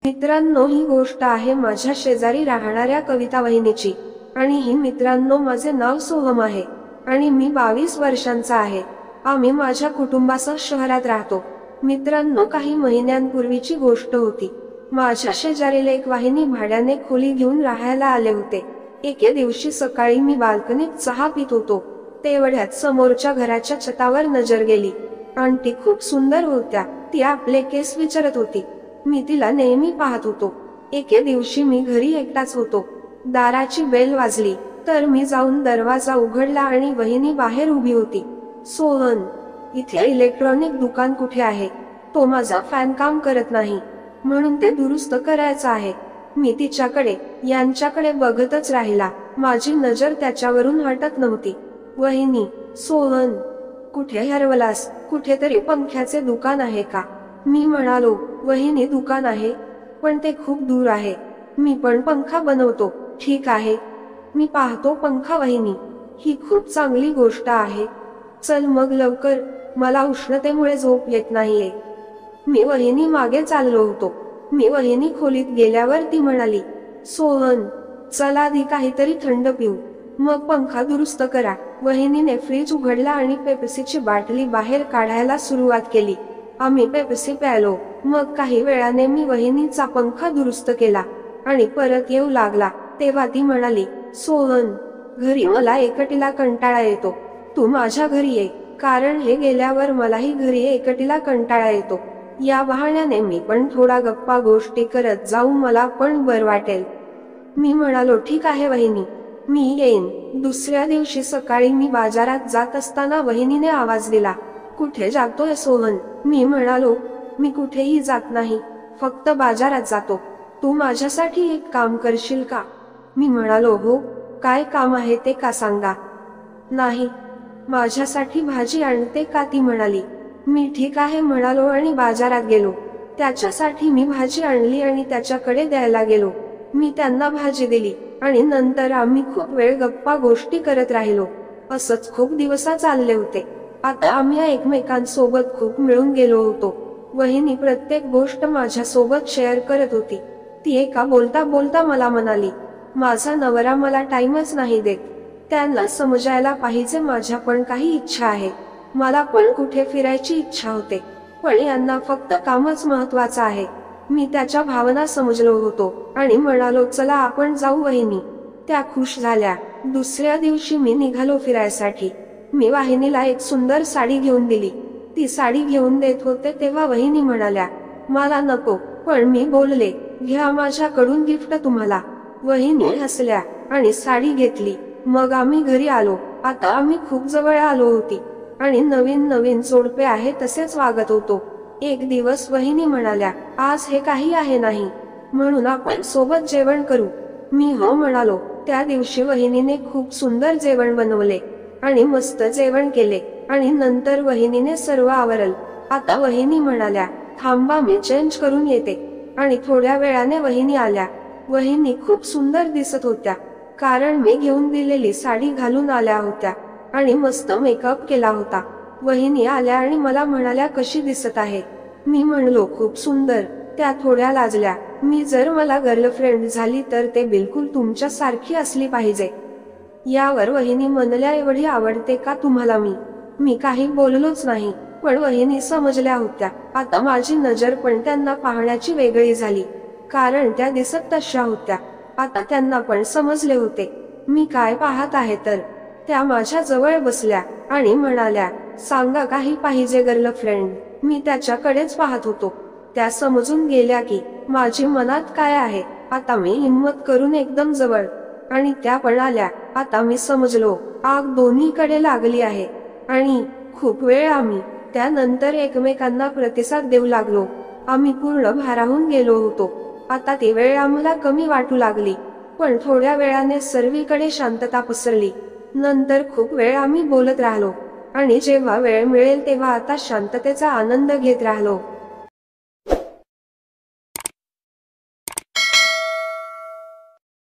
मित्रांनो, ही गोष्ट आहे माझ्या शेजारी राहणाऱ्या कविता वहिनीची. आणि ही मित्रांनो, माझे नाव सोहम आहे आणि मी 22 वर्षांचा आहे. आम्ही माझ्या कुटुंबासह शहरात राहतो. मित्रांनो, काही महिन्यांपूर्वीची गोष्ट होती. माझ्या शेजारील एक वहिनी भाड्याने खोली घेऊन राहायला आले होते. एके दिवशी सकाळी मी बाल्कनीत चहा पित होतो, तेवढ्यात समोरच्या घराच्या छतावर नजर गेली. आंटी खूप सुंदर होत्या. ती आपले केस विचारत होती. मी तिला नेहमी पाहत होतो. एके दिवशी मी घरी एकटाच होतो. दाराची बेल वाजली तर मी जाऊन दरवाजा उघडला आणि वहिनी बाहेर उभी होती. सोहन, इथे इलेक्ट्रॉनिक दुकान कुठे आहे? तो माझा फॅन काम करत नाही, म्हणून ते दुरुस्त करायचं आहे. मी तिच्याकडे यांच्याकडे बघतच राहिला. माझी नजर त्याच्यावरून हटत नव्हती. वहिनी, सोहन, कुठे हरवलास? कुठेतरी पंख्याचे दुकान आहे का? मी म्हणालो. वहिनी, दुकान आहे, पण ते खूप दूर आहे. मी पण पंखा बनवतो. ठीक आहे, मी पाहतो पंखा. वहिनी, ही खूप चांगली गोष्ट आहे. चल मग लवकर, मला उष्णतेमुळे झोप येत नाहीये. मी वहिनी मागे चाललो होतो. मी वहिनी खोलीत गेल्यावर ती म्हणाली, सोहन, चल आधी काहीतरी थंड पिऊ, मग पंखा दुरुस्त करा. वहिनीने फ्रीज उघडला आणि पेप्सीची बाटली बाहेर काढायला सुरुवात केली. आम्ही पेप्सी प्यायलो. मग काही वेळाने मी वहिनीचा पंखा दुरुस्त केला आणि परत येऊ लागला तेव्हा ती म्हणाली, सोहन, घरी मला एकटीला कंटाळा येतो. तू माझ्या घरी ये, कारण हे गेल्यावर मलाही घरी एकटीला कंटाळा येतो. या बहाण्याने मी पण थोडा गप्पा गोष्टी करत जाऊ, मला पण बरं वाटेल. मी म्हणालो, ठीक आहे वहिनी, मी येईन. दुसऱ्या दिवशी सकाळी मी बाजारात जात असताना वहिनीने आवाज दिला, कुठे जातोय सोहन? मी म्हणालो, मी कुठेही जात नाही, फक्त बाजारात जातो. तू माझ्यासाठी एक काम करशील का? मी म्हणालो, हो, काय काम आहे ते का सांगा. नाही, माझ्यासाठी भाजी आणते का? ती म्हणाली. मी ठीक आहे म्हणालो आणि बाजारात गेलो. त्याच्यासाठी मी भाजी आणली आणि त्याच्याकडे द्यायला गेलो. मी त्यांना भाजी दिली आणि नंतर आम्ही खूप वेळ गप्पा गोष्टी करत राहिलो. असंच खूप दिवस चालले होते. आता आम्ही एकमेकांसोबत खूप मिळून गेलो होतो. वहिनी प्रत्येक गोष्ट माझ्या सोबत शेअर करत होती. ती एका बोलता बोलता मला म्हणाली, माझा नवरा मला टाइमच नाही देत. त्यांना समजायला पाहिजे माझ्या पण काही इच्छा आहे. मला पण कुठे फिरायची इच्छा होते, पण यांना फक्त कामच महत्वाचं आहे. मी त्याच्या भावना समजलो होतो आणि म्हणालो, चला आपण जाऊ वहिनी. त्या खुश झाल्या. दुसऱ्या दिवशी मी निघालो फिरायसाठी. मी वहिनीला एक सुंदर साडी घेऊन दिली. ती साडी घेऊन देत होते तेव्हा वहिनी म्हणाल्या, मला नको. पण मी बोलले, घ्या, माझ्याकडून गिफ्ट तुम्हाला. वहिनी हसल्या आणि साडी घेतली. मग आम्ही घरी आलो. आता आम्ही खूप जवळ आलो होती आणि नवीन नवीन जोडपे आहे तसेच वागत होतो. एक दिवस वहिनी म्हणाल्या, आज हे काही आहे नाही, म्हणून आपण सोबत जेवण करू. मी हो म्हणालो. त्या दिवशी वहिनीने खूप सुंदर जेवण बनवले आणि मस्त जेवण केले आणि नंतर वहिनीने सर्व आवरलं. आता वहिनी म्हणाल्या, थांबा, मी चेंज करून येते. आणि थोड्या वेळाने वहिनी आल्या. वहिनी खूप सुंदर दिसत होत्या, कारण मी घेऊन दिलेली साडी घालून आल्या होत्या आणि मस्त मेकअप केला होता. वहिनी आल्या आणि मला म्हणाल्या, कशी दिसत आहे? मी म्हणलो, खूप सुंदर. त्या थोड्या लाजल्या. मी जर मला गर्लफ्रेंड झाली तर ते बिलकुल तुमच्या सारखी असली पाहिजे. यावर वहिनी म्हणल्या, एवढी आवडते का तुम्हाला मी? मी काही बोललोच नाही, पण वहिनी समजल्या होत्या. आता माझी नजर पण त्यांना पाहण्याची वेगळी झाली, कारण त्या दिसत तशा होत्या. आता त्यांना पण समजले होते मी काय पाहत आहे. तर त्या माझ्या जवळ बसल्या आणि म्हणाल्या, सांगा, काही पाहिजे गर्लफ्रेंड? मी त्याच्याकडेच पाहत होतो. त्या समजून गेल्या की माझी मनात काय आहे. आता मी हिम्मत करून एकदम जवळ आणि त्या पण आल्या. आता मी समजलो, आग दोन्हीकडे लागली आहे आणि खूप वेळ आम्ही त्यानंतर एकमेकांना प्रतिसाद देऊ लागलो. आम्ही पूर्ण भारावून गेलो होतो. आता ती वेळ आम्हाला कमी वाटू लागली, पण थोड्या वेळाने सर्वीकडे शांतता पसरली. नंतर खूप वेळ आम्ही बोलत राहिलो आणि जेव्हा वेळ मिळेल तेव्हा आता शांततेचा आनंद घेत राहिलो.